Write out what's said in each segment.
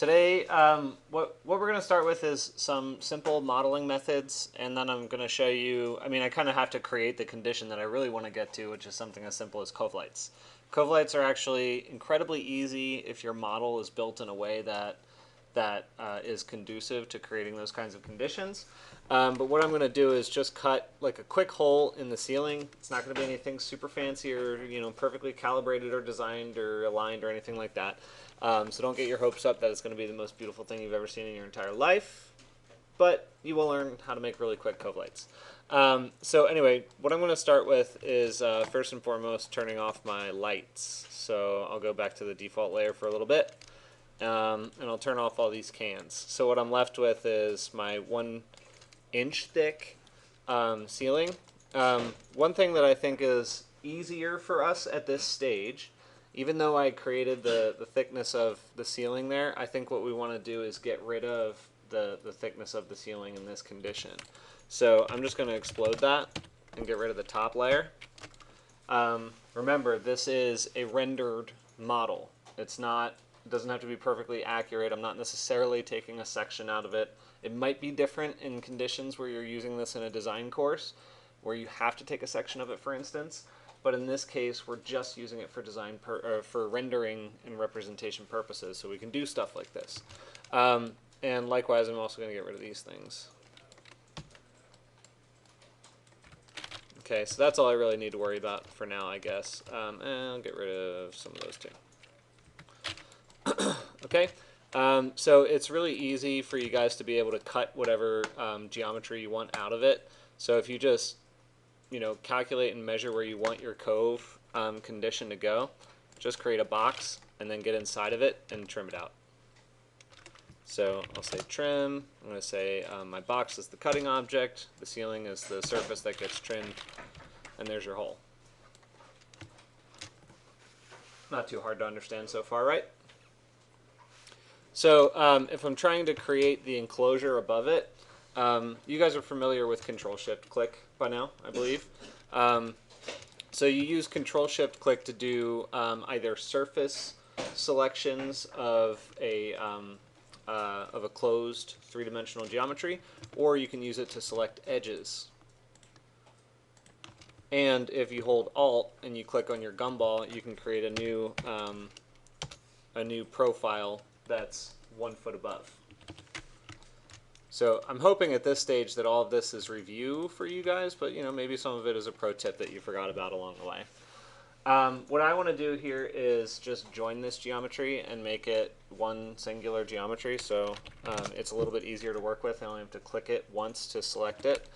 Today, what we're going to start with is some simple modeling methods, and then I'm going to show you, I kind of have to create the condition that I really want to get to, which is something as simple as cove lights. Cove lights are actually incredibly easy if your model is built in a way that is conducive to creating those kinds of conditions. But what I'm going to do is just cut like a quick hole in the ceiling. It's not going to be anything super fancy or perfectly calibrated or designed or aligned or anything like that. So don't get your hopes up that it's going to be the most beautiful thing you've ever seen in your entire life. But you will learn how to make really quick cove lights. So anyway, what I'm going to start with is first and foremost turning off my lights. So I'll go back to the default layer for a little bit. And I'll turn off all these cans. So what I'm left with is my 1-inch thick ceiling. One thing that I think is easier for us at this stage, even though I created the thickness of the ceiling there, I think what we want to do is get rid of the thickness of the ceiling in this condition. So I'm just going to explode that and get rid of the top layer. Remember, this is a rendered model. It doesn't have to be perfectly accurate. I'm not necessarily taking a section out of it. It might be different in conditions where you're using this in a design course, where you have to take a section of it, for instance. But in this case, we're just using it for for rendering and representation purposes, so we can do stuff like this. And likewise, I'm also going to get rid of these things. Okay, so that's all I really need to worry about for now, I guess. And I'll get rid of some of those too. Okay, so it's really easy for you guys to be able to cut whatever geometry you want out of it. So if you just, calculate and measure where you want your cove condition to go, just create a box and then get inside of it and trim it out. So I'll say trim. I'm going to say my box is the cutting object, the ceiling is the surface that gets trimmed, and there's your hole. Not too hard to understand so far, right? So if I'm trying to create the enclosure above it, you guys are familiar with Control-Shift-Click by now, I believe. So you use Control-Shift-Click to do either surface selections of a closed three-dimensional geometry, or you can use it to select edges. And if you hold Alt and you click on your gumball, you can create a new profile that's 1 foot above. So I'm hoping at this stage that all of this is review for you guys, but maybe some of it is a pro tip that you forgot about along the way. What I want to do here is just join this geometry and make it one singular geometry, so it's a little bit easier to work with. I only have to click it once to select it.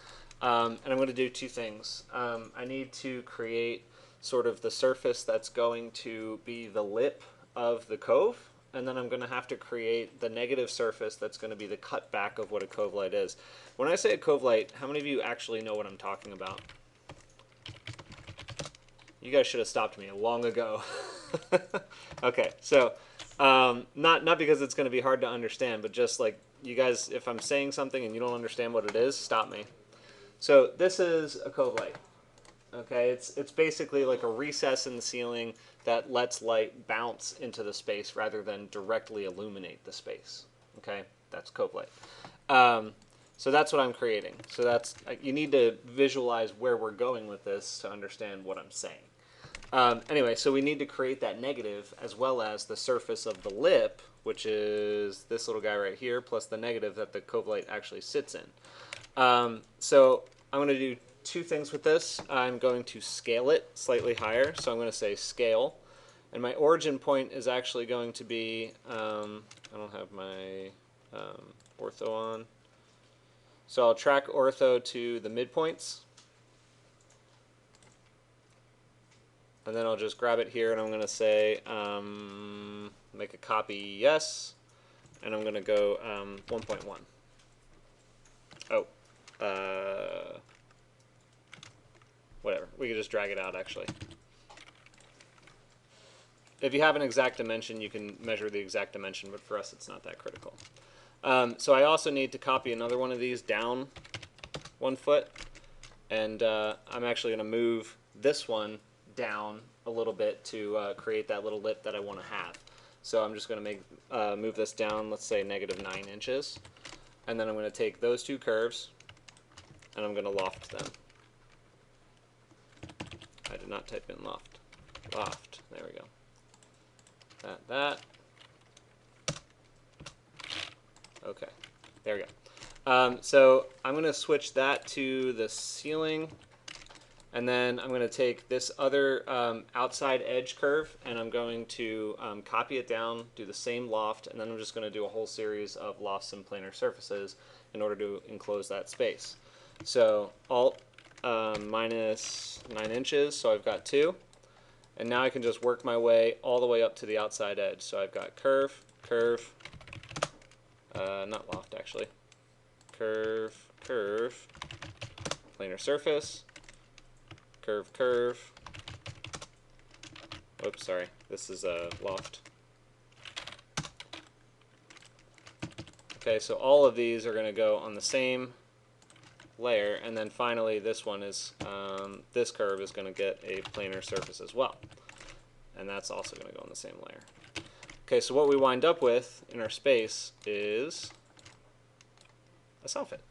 And I'm going to do two things. I need to create sort of the surface that's going to be the lip of the cove, and then I'm going to have to create the negative surface that's going to be the cutback of what a cove light is. When I say a cove light, how many of you actually know what I'm talking about? You guys should have stopped me long ago. Okay, so not because it's going to be hard to understand, but just like you guys, if I'm saying something and you don't understand what it is, stop me. So this is a cove light. Okay, it's basically like a recess in the ceiling that lets light bounce into the space rather than directly illuminate the space. Okay, that's cove light. So that's what I'm creating. So you need to visualize where we're going with this to understand what I'm saying. Anyway, so we need to create that negative as well as the surface of the lip, which is this little guy right here, plus the negative that the cove light actually sits in. So I'm going to do two things with this. I'm going to scale it slightly higher, so I'm going to say scale. And my origin point is actually going to be, I don't have my ortho on. So I'll track ortho to the midpoints. And then I'll just grab it here and I'm going to say make a copy yes. And I'm going to go 1.1. Oh. Whatever. We can just drag it out, actually. If you have an exact dimension, you can measure the exact dimension, but for us, it's not that critical. So I also need to copy another one of these down 1 foot, and I'm actually going to move this one down a little bit to create that little lip that I want to have. So I'm just going to move this down, let's say -9 inches. And then I'm going to take those two curves and I'm going to loft them. I did not type in loft. Loft. There we go. That. Okay. There we go. So I'm going to switch that to the ceiling. And then I'm going to take this other outside edge curve and I'm going to copy it down, do the same loft, and then I'm just going to do a whole series of lofts and planar surfaces in order to enclose that space. So Alt -9 inches, so I've got 2. And now I can just work my way all the way up to the outside edge. So I've got curve, curve, not loft actually, curve, curve, planar surface, curve, curve. Oops, sorry. This is a loft. Okay, so all of these are going to go on the same layer, and then finally this one is, this curve is going to get a planar surface as well. And that's also going to go on the same layer. Okay, so what we wind up with in our space is a soffit.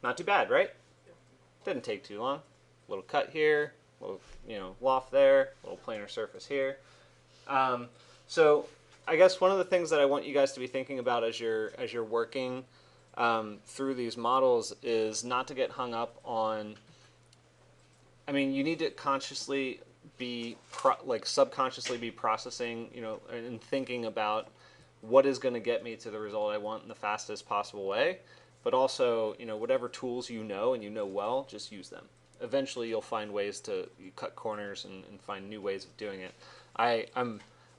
Not too bad, right? Didn't take too long. Little cut here, little loft there, little planar surface here. So I guess one of the things that I want you guys to be thinking about as you're working through these models is not to get hung up on. I mean, you need to consciously be subconsciously be processing, and thinking about what is going to get me to the result I want in the fastest possible way. But also, whatever tools and you know well, just use them. Eventually you'll find ways to cut corners and find new ways of doing it. I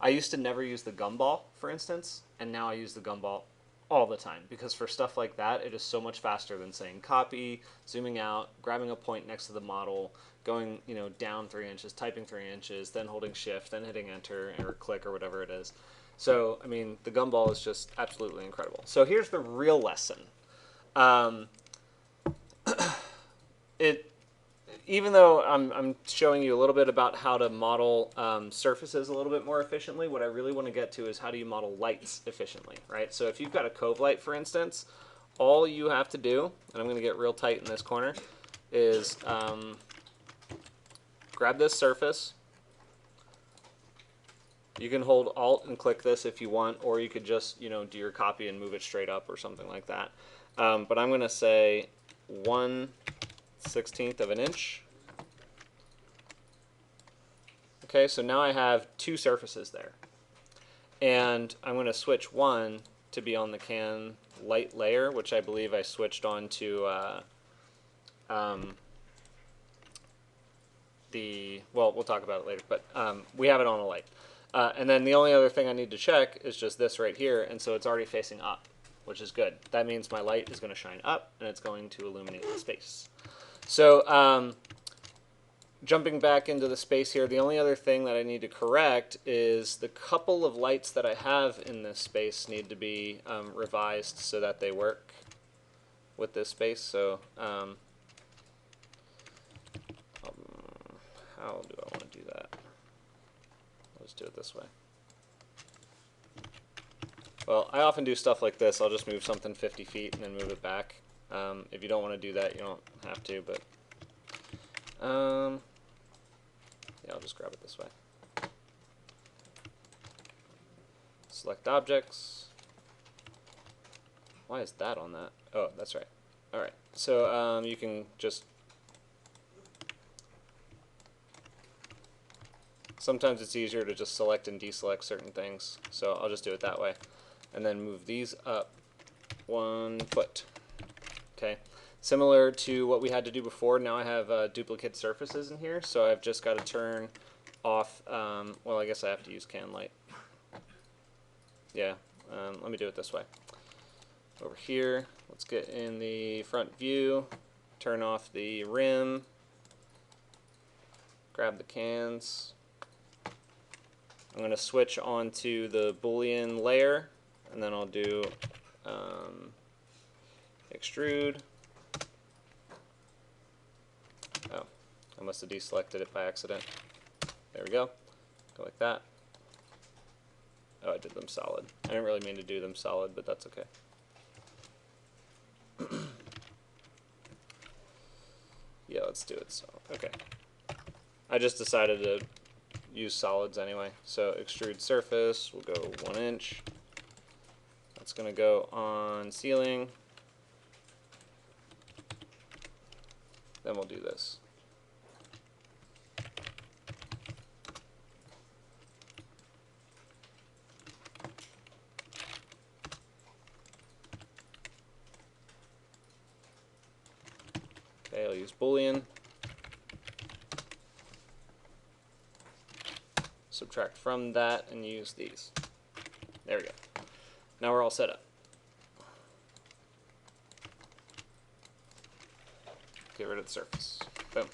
used to never use the gumball, for instance, and now I use the gumball all the time, because for stuff like that, it is so much faster than saying copy, zooming out, grabbing a point next to the model, going down 3 inches, typing 3 inches, then holding shift, then hitting enter or click or whatever it is. So, I mean, the gumball is just absolutely incredible. So here's the real lesson. Even though I'm showing you a little bit about how to model surfaces a little bit more efficiently, what I really want to get to is how do you model lights efficiently, right? So if you've got a Cove light, for instance, all you have to do, and I'm going to get real tight in this corner, is grab this surface. You can hold Alt and click this if you want, or you could just do your copy and move it straight up or something like that. But I'm going to say 1/16 of an inch. Okay, so now I have 2 surfaces there. And I'm going to switch one to be on the can light layer, which I believe I switched on to well, we'll talk about it later, but we have it on a light. And then the only other thing I need to check is just this right here, and so it's already facing up, which is good. That means my light is going to shine up, and it's going to illuminate the space. So jumping back into the space here, the only other thing that I need to correct is the couple of lights that I have in this space need to be revised so that they work with this space. So how do I want to do that? Let's do it this way. Well, I often do stuff like this. I'll just move something 50 feet and then move it back. If you don't want to do that, you don't have to, but yeah, I'll just grab it this way. Select objects. Why is that on that? Oh, that's right. Alright, so you can just, sometimes it's easier to just select and deselect certain things, so I'll just do it that way. And then move these up 1 foot. Okay. Similar to what we had to do before, now I have duplicate surfaces in here, so I've just got to turn off, well, I guess I have to use can light. Yeah, let me do it this way. Over here, let's get in the front view, turn off the rim, grab the cans. I'm going to switch onto the Boolean layer, and then I'll do extrude. Oh, I must have deselected it by accident. There we go. Go like that. Oh, I did them solid. I didn't really mean to do them solid, but that's okay. Yeah, let's do it solid. Okay. I just decided to use solids anyway. So extrude surface, we'll go 1 inch. That's going to go on ceiling. Then we'll do this. Okay, I'll use Boolean. Subtract from that and use these. There we go. Now we're all set up. Get rid of the surface. Boom.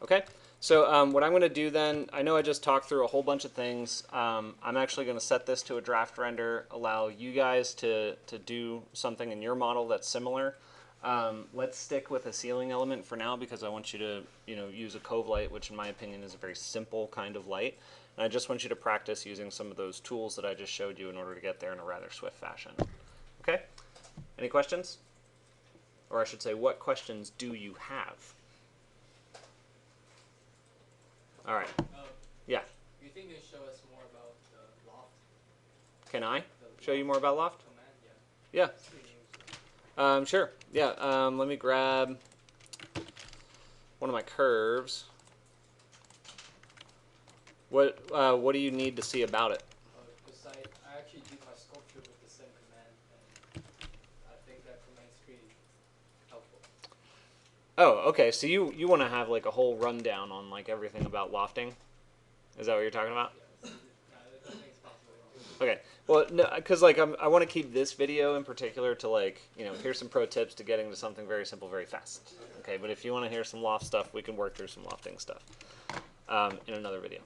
Okay, so what I'm going to do then, I know I just talked through a whole bunch of things. I'm actually going to set this to a draft render, allow you guys to do something in your model that's similar. Let's stick with a ceiling element for now because I want you to use a Cove light, which in my opinion is a very simple kind of light. And I just want you to practice using some of those tools that I just showed you in order to get there in a rather swift fashion. Okay? Any questions? Or I should say, what questions do you have? All right. Yeah. Do you think they show us more about the loft? Can I show you more about loft? Command? Yeah. It's pretty new. Sure. Yeah. Let me grab one of my curves. What do you need to see about it? Because I actually did my sculpture with the same command, and I think that command is pretty helpful. Oh, okay. So you want to have like a whole rundown on like everything about lofting? Is that what you're talking about? Yeah, I think it's possible. Okay. Well, no, because like I want to keep this video in particular to like here's some pro tips to getting to something very simple very fast. Okay. But if you want to hear some loft stuff, we can work through some lofting stuff in another video.